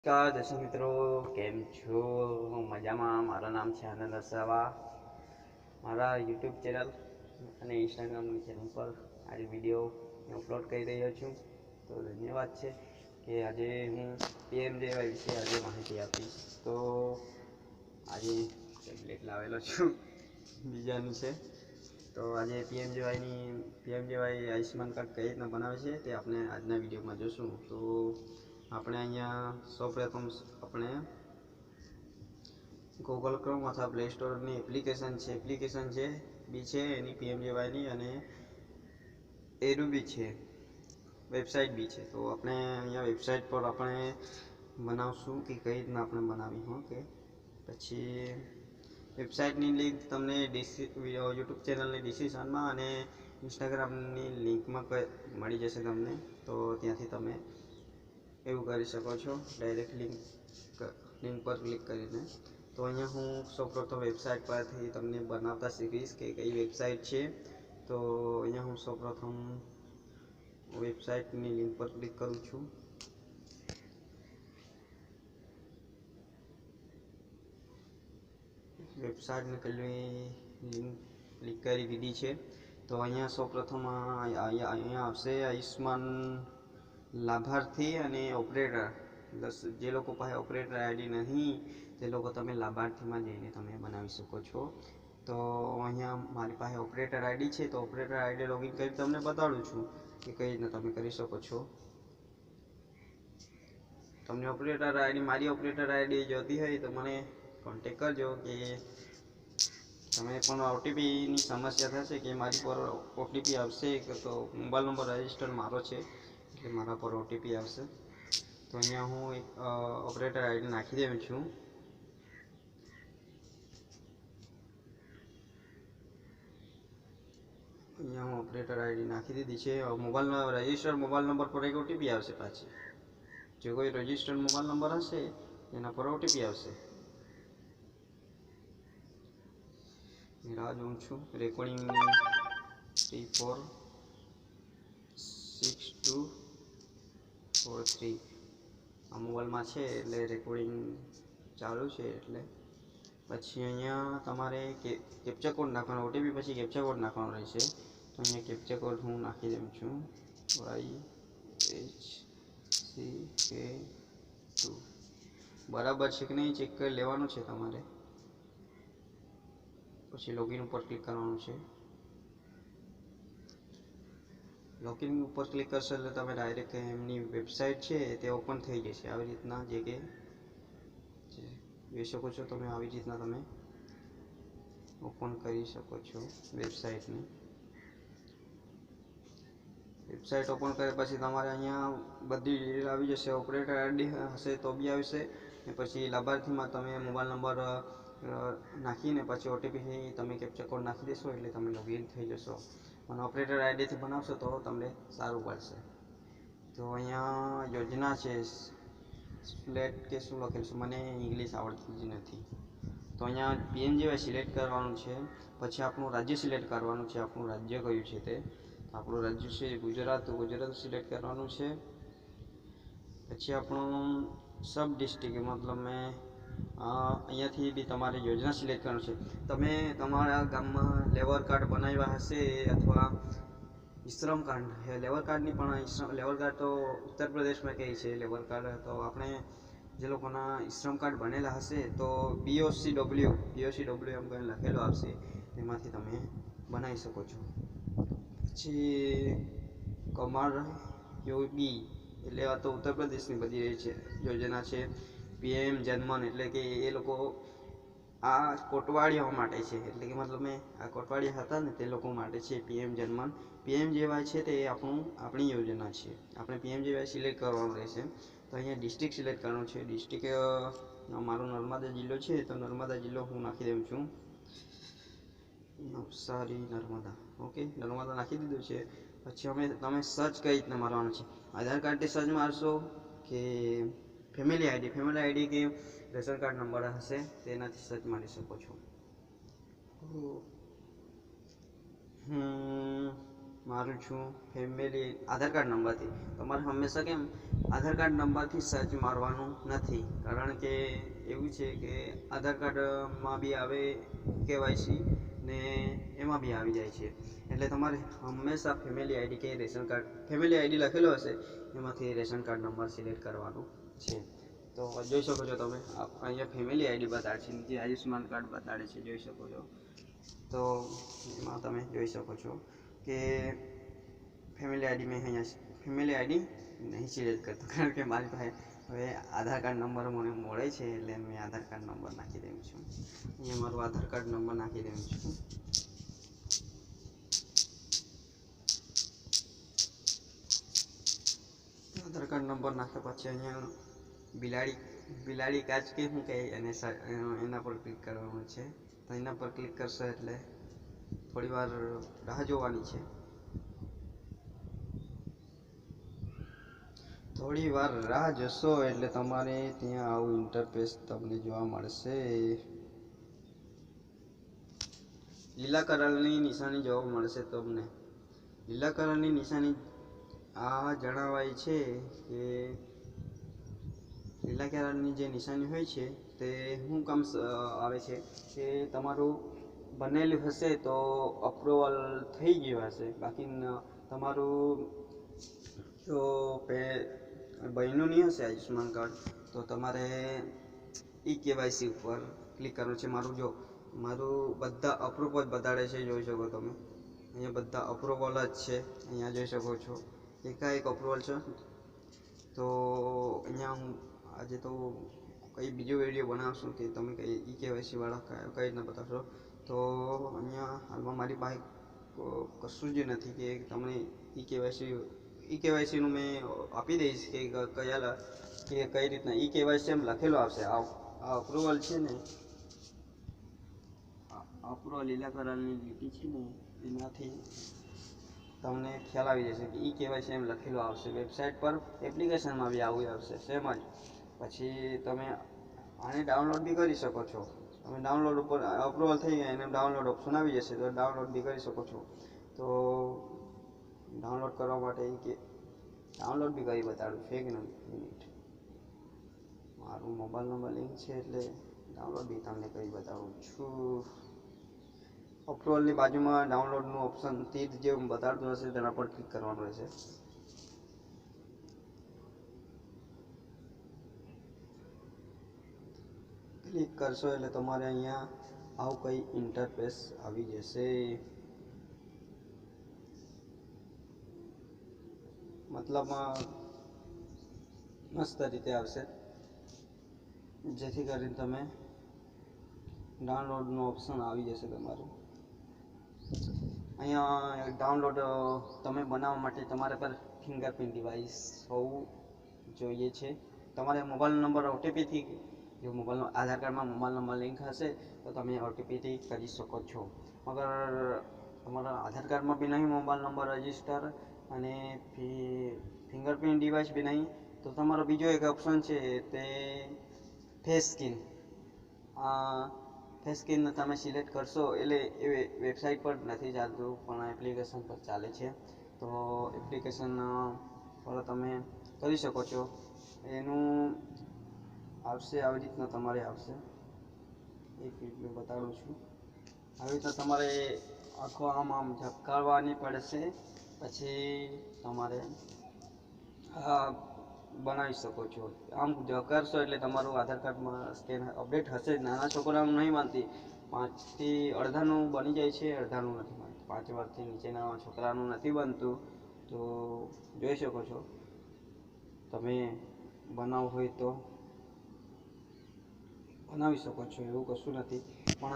નમસ્કાર દર્શક મિત્રો, કેમ છો? મજામાં. મારું નામ છે આનંદ વસાવા. મારા યુટ્યુબ ચેનલ અને ઇન્સ્ટાગ્રામની ચેનલ પર આજે વિડીયો અપલોડ કરી રહ્યો છું. તો ધન્યવાદ છે કે આજે હું પીએમજેવાય વિશે આજે માહિતી આપીશ. તો આજે ટેબ્લેટ લાવેલો છું, બીજાનું છે. તો આજે પીએમજેવાય આયુષ્યમાન કાર્ડ કઈ રીતના બનાવે છે તે આપણે આજના વિડીયોમાં જોશું. તો આપણે અહીંયા સૌપ્રથમ આપણે ગૂગલ ક્રોમ અથવા પ્લે સ્ટોરની એપ્લિકેશન છે બી છે એની પીએમજેવાયની, અને એનું બી છે વેબસાઇટ બી છે. તો આપણે અહીંયા વેબસાઇટ પર આપણે બનાવશું કે કઈ રીતના આપણે બનાવી. કે પછી વેબસાઇટની લિંક તમને યુટ્યુબ ચેનલની ડિસ્ક્રિપ્શનમાં અને ઇન્સ્ટાગ્રામની લિંકમાં મળી જશે તમને. તો ત્યાંથી તમે એવું કરી શકો છો, ડાયરેક્ટ લિંક પર ક્લિક કરીને. તો અહીંયા હું સૌપ્રથમ વેબસાઇટ પરથી તમને બનાવતા શીખીશ કે કઈ વેબસાઇટ છે. તો અહીંયા હું સૌપ્રથમ વેબસાઇટની લિંક પર ક્લિક કરું છું. વેબસાઇટની લિંક ક્લિક કરી દીધી છે. તો અહીંયા સૌપ્રથમ અહીંયા આવશે આયુષ્માન લાભાર્થી અને ઓપરેટર. જે લોકો પાસે ઓપરેટર આઈડી નહીં તે લોકો તમે લાભાર્થીમાં જઈને તમે બનાવી શકો છો. તો અહીંયા મારી પાસે ઓપરેટર આઈડી છે, તો ઓપરેટર આઈડી લોગિન કરી તમને બતાડું છું કે કઈ રીતના તમે કરી શકો છો. તમને મારી ઓપરેટર આઈડી જોતી હોય તો મને કોન્ટેક કરજો. કે તમે પણ ઓટીપીની સમસ્યા થશે કે મારી પર ઓટીપી આવશે, તો મોબાઈલ નંબર રજિસ્ટર મારો છે એટલે મારા પર ઓટીપી આવશે. તો અહીંયા હું એક ઓપરેટર આઈડી નાખી દઉં છું. અહીંયા હું ઓપરેટર આઈડી નાખી દીધી છે. રજિસ્ટર મોબાઈલ નંબર પર એક ઓટીપી આવશે. પાછી જો કોઈ રજિસ્ટર્ડ મોબાઈલ નંબર હશે એના પર ઓટીપી આવશે. રાહ જોઉં છું. રેકોર્ડિંગ 346243 આ મોબાઈલમાં છે એટલે રેકોર્ડિંગ ચાલુ છે. એટલે પછી અહીંયા તમારે કેપ્ચા કોડ નાખવાનો, ઓટીપી પછી કેપ્ચા કોડ નાખવાનો રહેશે. તો અહીંયા કેપ્ચા કોડ હું નાખી દઉં છું, YHCK2. બરાબર છે કે નહીં ચેક કરી લેવાનું છે તમારે. પછી લોગિન ઉપર ક્લિક કરવાનું છે. લોગિન ઉપર ક્લિક કરશો એટલે તમે ડાયરેક્ટ એમની વેબસાઇટ છે તે ઓપન થઈ જશે. આવી રીતના જે કે જોઈ શકો છો તમે, આવી રીતના તમે ઓપન કરી શકો છો વેબસાઇટને. વેબસાઇટ ઓપન કર્યા પછી તમારે અહીંયા બધી ડિટેલ આવી જશે. ઓપરેટર આઈડી હશે તો બી આવશે, ને પછી લાભાર્થીમાં તમે મોબાઈલ નંબર નાખીને પછી ઓટીપી તમે કેપ્ચા કોડ નાખી દેશો એટલે તમે લોગિન થઈ જશો. અને ઓપરેટર આઈડીથી બનાવશો તો તમને સારું પડશે. તો અહીંયા યોજના છે સ્લેટ કે શું લખેલું છે, મને ઇંગ્લિશ આવડતું જ નથી. તો અહીંયા પીએમજેવાય સિલેક્ટ કરવાનું છે. પછી આપણું રાજ્ય સિલેક્ટ કરવાનું છે. આપણું રાજ્ય કયું છે તે. આપણું રાજ્ય છે ગુજરાત, તો ગુજરાત સિલેક્ટ કરવાનું છે. પછી આપણું સબ ડિસ્ટ્રિક્ટ મતલબ અહીંયાથી બી તમારે યોજના સિલેક્ટ કરવાનું છે. તમે તમારા ગામમાં લેબર કાર્ડ બનાવ્યા હશે અથવા શ્રમ કાર્ડ. લેબર કાર્ડની પણ લેબર કાર્ડ તો ઉત્તર પ્રદેશમાં કહે છે લેબર કાર્ડ. તો આપણે જે લોકોના શ્રમ કાર્ડ બનેલા હશે તો BOCW એમ કરીને લખેલો આવશે, એમાંથી તમે બનાવી શકો છો. પછી કમર યોગી એટલે આ તો ઉત્તર પ્રદેશની બધી રહી છે યોજના છે. PM જનમન એટલે કે એ લોકો આ કોટવાળીઓ માટે છે, એટલે કે મતલબ આ કોટવાળીયા હતા ને તે લોકો માટે છે PM જનમન. પીએમજેવાય છે તે આપણી યોજના છે. આપણે પીએમજેવાય સિલેક્ટ કરવાનું રહેશે. તો અહીંયા ડિસ્ટ્રિક્ટ સિલેક્ટ કરવાનું છે. ડિસ્ટ્રિક્ટ મારો નર્મદા જિલ્લો છે, તો નર્મદા જિલ્લો હું નાખી દઉં છું, નવસારી નર્મદા. ઓકે, નર્મદા નાખી દીધું છે. પછી તમે સર્ચ કઈ રીતના મારવાનું છે. આધાર કાર્ડથી સર્ચ મારશો કે ફેમિલી આઈડી કે રેશન કાર્ડ નંબર હશે તેનાથી સર્ચ મારી શકો છો. મારું છું ફેમિલી આધાર કાર્ડ નંબરથી. તમારે હંમેશા કેમ આધાર કાર્ડ નંબરથી સર્ચ મારવાનું નથી, કારણ કે એવું છે કે આધાર કાર્ડમાં બી આવે કેવાયસી ને એમાં બી આવી જાય છે. એટલે તમારે હંમેશા ફેમિલી આઈડી કે રેશન કાર્ડ ફેમિલી આઈડી લખેલો હશે એમાંથી રેશન કાર્ડ નંબર સિલેક્ટ કરવાનો છે. તો જોઈ શકો છો તમે અહીંયા ફેમિલી આઈડી બતાડે છે, જે આયુષ્યમાન કાર્ડ બતાડે છે, જોઈ શકો છો. તો એમાં તમે જોઈ શકો છો કે ફેમિલી આઈડી મેં અહીંયા ફેમિલી આઈડી નહીં સિલેક્ટ કરતો, કારણ કે મારી પાસે હવે આધાર કાર્ડ નંબર મને મળે છે, એટલે મેં આધાર કાર્ડ નંબર નાખી દઉં છું. અહીંયા મારો આધાર કાર્ડ નંબર નાખી દઉં છું. આધાર કાર્ડ નંબર નાખ્યા પછી અહીંયા બિલાડી કાચ કે શું કહે એને એના પર ક્લિક કરવાનું છે. તો એના પર ક્લિક કરશો એટલે થોડી વાર રાહ જોવાની છે. થોડી વાર રાહ જોશો એટલે તમારે ત્યાં આવું ઇન્ટરફેસ તમને જોવા મળશે. લીલા કલરની નિશાની જોવા મળશે તમને. લીલા કલરની નિશાની આ જણાવાય છે કે લીલા કલરની જે નિશાની હોય છે તે શું કામ આવે છે કે તમારું બનેલું હશે તો અપ્રુવલ થઈ ગયું હશે, બાકી તમારું જો બન્યું નહીં હશે આયુષ્યમાન કાર્ડ તો તમારે કેવાયસી ઉપર ક્લિક કરવાનું છે. મારું બધા અપ્રુવલ બતાડે છે, જોઈ શકો તમે. અહીંયા બધા અપ્રુવલ જ છે, અહીંયા જોઈ શકો છો. એકાએક અપ્રુવલ છે. તો અહીંયા હું આજે તો કંઈ બીજો વિડીયો બનાવશું કે તમે કઈ કેવાયસી વાળા કઈ રીતના બતાવશો. તો અહીંયા હાલમાં મારી પાસે કશું જ નથી કે તમને કેવાયસીનું મેં આપી દઈશ કે કઈ રીતના કેવાયસી એમ લખેલો આવશે. આ અપ્રુવલ છે ને, અપ્રુવલ લીલા કલરની લીટી છે ને, એનાથી તમને ખ્યાલ આવી જશે કે કેવાયસી એમ લખેલું આવશે. વેબસાઇટ પર એપ્લિકેશનમાં બી આવું આવશે સેમ જ. પછી તમે આને ડાઉનલોડ બી કરી શકો છો. તમે ડાઉનલોડ ઉપર અપ્રુવલ થઈ ગયા એને ડાઉનલોડ ઓપ્શન આવી જશે તો ડાઉનલોડ બી કરી શકો છો. તો ડાઉનલોડ કરવા માટે ડાઉનલોડ બી કરી બતાડું છું. એક મિનિટ, મારું મોબાઈલ નંબર લિંક છે એટલે ડાઉનલોડ બી તમને કરી બતાવું છું. અપ્રુવલની બાજુમાં ડાઉનલોડનું ઓપ્શન તીર જેવું બતાડતું હશે તેના પર ક્લિક કરવાનું રહેશે. ક્લિક કરશો એટલે તમારે અહીંયા આવું કંઈ ઇન્ટરફેસ આવી જશે. મતલબમાં મસ્ત રીતે આવશે, જેથી કરીને તમે ડાઉનલોડનું ઓપ્શન આવી જશે તમારું. અહીંયા ડાઉનલોડ તમે બનાવવા માટે તમારા પર ફિંગરપ્રિન્ટ ડિવાઇસ હોવું જોઈએ છે. તમારે મોબાઈલ નંબર ઓટીપીથી જો આધાર કાર્ડમાં મોબાઈલ નંબર લિંક હશે તો તમે ઓટીપીથી કરી શકો છો. મગર તમારા આધાર કાર્ડમાં બી નહીં મોબાઈલ નંબર રજિસ્ટર અને ફિંગરપ્રિન્ટ ડિવાઇસ બી નહીં, તો તમારો બીજો એક ઓપ્શન છે તે ફેસ સ્કેન તમે સિલેક્ટ કરશો એટલે એ વેબસાઇટ પર નથી ચાલતું પણ એપ્લિકેશન પર ચાલે છે. તો એપ્લિકેશન પર તમે કરી શકો છો. એનું આવશે આવી રીતના તમારે આવશે. એક મિનિટ બતાડું છું. આવી રીતના તમારે આખો આમ ઝબકાવવાની પડશે. પછી તમારે બનાવી શકો છો. આમ કરશો એટલે તમારું આધાર કાર્ડમાં સ્કેન અપડેટ હશે. નાના છોકરાનું નહીં માનતી, 5 થી અડધાનું બની જાય છે, અડધાનું નથી બનતું. 5 વર્ષથી નીચેના છોકરાનું નથી બનતું. તો જોઈ શકો છો. તમે બનાવવું હોય તો બનાવી શકો છો, એવું કશું નથી. પણ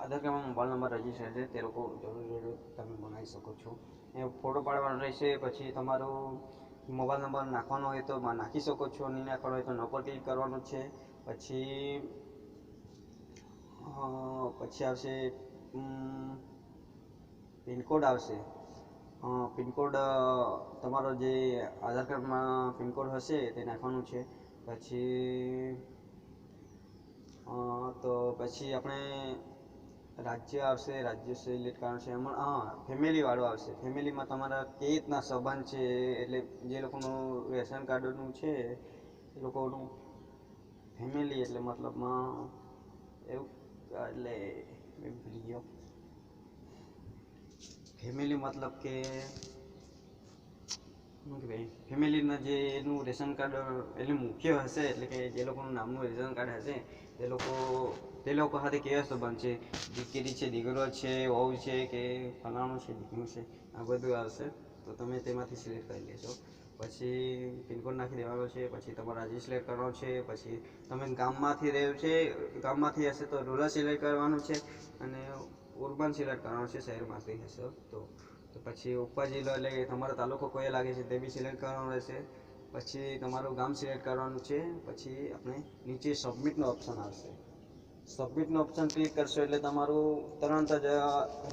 આધાર કાર્ડમાં મોબાઈલ નંબર રજીસ્ટર છે તે લોકો જરૂર તમે બનાવી શકો છો. એ ફોટો પાડવાનો રહેશે. પછી તમારું મોબાઈલ નંબર નાખવાનો હોય તો નાખી શકો છો, નહીં નાખવાનો હોય તો નો પર ક્લિક કરવાનું છે. પછી આવશે પિનકોડ આવશે. પિનકોડ તમારો જે આધાર કાર્ડમાં પિનકોડ હશે તે નાખવાનું છે. પછી આપણે રાજ્ય આવશે, રાજ્ય સિલેક્ટ કરવાનું છે. એમાં ફેમિલીવાળું આવશે. ફેમિલીમાં તમારા કઈ રીતના સંબંધ છે, એટલે જે લોકોનું રેશન કાર્ડનું છે એ લોકોનું ફેમિલી એટલે મતલબમાં એવું એટલે ભૂલી ગયો. ફેમિલી મતલબ કે ફેમિલીના જે એનું રેશન કાર્ડ એટલે મુખ્ય હશે, એટલે કે જે લોકોનું નામનું રેશન કાર્ડ હશે તે લોકો સાથે કેવા સંબંધ છે, દીકરી છે, દીકરો છે, વહુ છે કે ફલાણું છે, દીકરું છે, આ બધું આવશે. તો તમે તેમાંથી સિલેક્ટ કરી લેશો. પછી પિનકોડ નાખી દેવાનો છે. પછી તમારે રાજ્ય સિલેક્ટ કરવાનો છે. પછી તમે ગામમાંથી હશે તો રૂરલ સિલેક્ટ કરવાનું છે, અને ઉર્બન સિલેક્ટ કરવાનું છે, શહેરમાંથી હશે તો પછી ઉપર જિલ્લો એટલે કે તમારો તાલુકો કયો લાગે છે તે બી સિલેક્ટ કરવાનું રહેશે. પછી તમારું ગામ સિલેક્ટ કરવાનું છે. પછી આપણે નીચે સબમિટનો ઓપ્શન આવશે. સબમિટનો ઓપ્શન ક્લિક કરશો એટલે તમારું તરત જ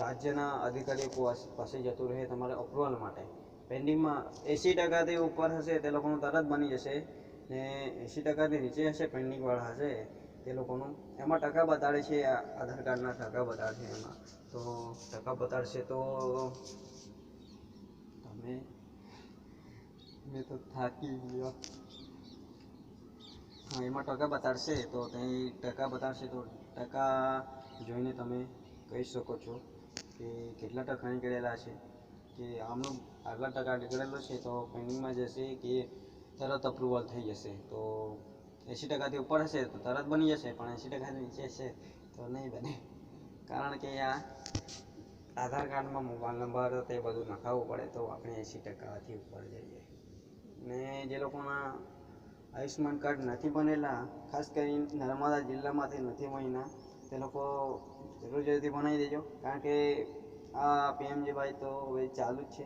રાજ્યના અધિકારીઓ પાસે જતું રહે તમારે અપ્રુવલ માટે. પેન્ડિંગમાં 80%થી ઉપર હશે તે લોકોનું તરત બની જશે, ને 80%થી નીચે હશે પેન્ડિંગવાળા હશે તે લોકોનું એમાં ટકા બતાડે છે. આધાર કાર્ડના ટકા બતાડશે એમાં. તો ટકા બતાડશે તો મેં તો થાકી ગયો. એમાં ટકા બતાડશે તો ટકા બતાડશે તો ટકા જોઈને તમે કહી શકો છો કે કેટલા ટકા નીકળેલા છે, કે આમનું આટલા ટકા નીકળેલો છે તો પેન્ડિંગમાં જશે કે તરત અપ્રુવલ થઈ જશે. તો 80%થી ઉપર હશે તો તરત બની જશે, પણ 80%થી નીચે હશે તો નહીં બને. કારણ કે આ આધાર કાર્ડમાં મોબાઈલ નંબર તે બધું નખાવવું પડે તો આપણે 80%થી ઉપર જઈએ. ને જે લોકોના આયુષ્યમાન કાર્ડ નથી બનેલા, ખાસ કરીને નર્મદા જિલ્લામાંથી નથી બન્યા, તે લોકો જરૂરથી બનાવી દેજો. કારણ કે આ PMJY તો હવે ચાલુ જ છે.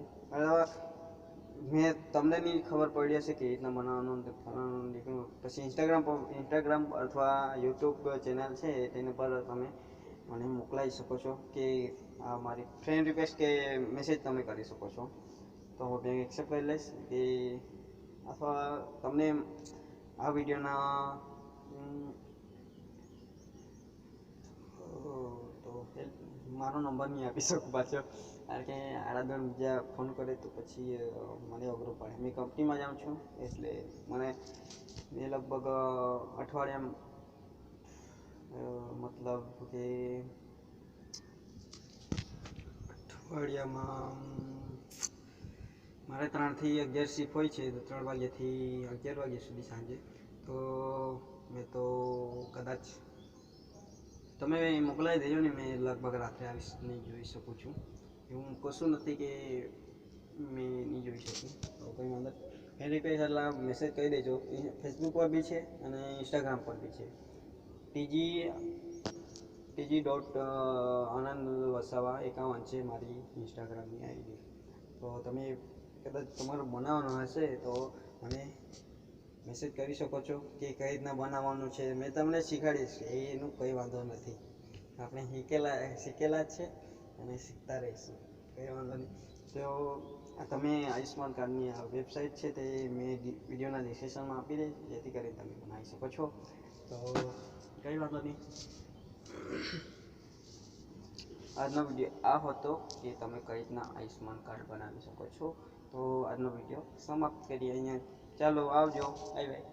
મેં તમને નહીં ખબર પડી હશે કે રીતના બનાવવાનું નીકળ્યું. પછી ઇન્સ્ટાગ્રામ અથવા યુટ્યુબ ચેનલ છે તેના પર તમે મને મોકલાવી શકો છો, કે આ મારી ફ્રેન્ડ રિક્વેસ્ટ કે મેસેજ તમે કરી શકો છો. તો હું બેંક એક્સેપ્ટ કરી લઈશ. કે અથવા તમને આ વિડીયોના તો મારો નંબર નહીં આપી શકું પાછો, કારણ કે આડા બીજા ફોન કરે તો પછી મને અઘરું પડે. મેં કંપનીમાં જાઉં છું એટલે મને લગભગ અઠવાડિયામાં મારે 3 થી 11 શિફ્ટ હોય છે, તો 3 વાગ્યાથી 11 વાગ્યા સુધી સાંજે. તો મેં તો કદાચ તમે મોકલાવી દેજો ને, મેં લગભગ રાત્રે આવીશ, નહીં જોઈ શકું છું. એવું કશું નથી કે મેં નહીં જોઈ શકું. તો કંઈ વાંધો એની કંઈ એટલે મેસેજ કરી દેજો. ફેસબુક પર બી છે અને ઇન્સ્ટાગ્રામ પર બી છે. TG.ANAND51 છે મારી ઇન્સ્ટાગ્રામની આઈડી. તો તમે કદાચ તમારું બનાવવાનું હશે તો મને મેસેજ કરી શકો છો કે કઈ રીતના બનાવવાનું છે. મેં તમને શીખવાડીશ, એનું કંઈ વાંધો નથી. આપણે શીખેલા જ છે અને શીખતા રહીશું, કંઈ વાંધો નહીં. તો તમે આયુષ્યમાન કાર્ડની આ વેબસાઇટ છે તે મેં વિડીયોના ડિસ્ક્રિપ્શનમાં આપી દઈશ, જેથી કરીને તમે બનાવી શકો છો. તો કંઈ વાંધો નહીં. આજનો વિડીયો આ હતો કે તમે કઈ રીતના આયુષ્યમાન કાર્ડ બનાવી શકો છો. તો આજનો વિડીયો સમાપ્ત કરીએ અહીંયા. ચાલો આવજો, બાય બાય.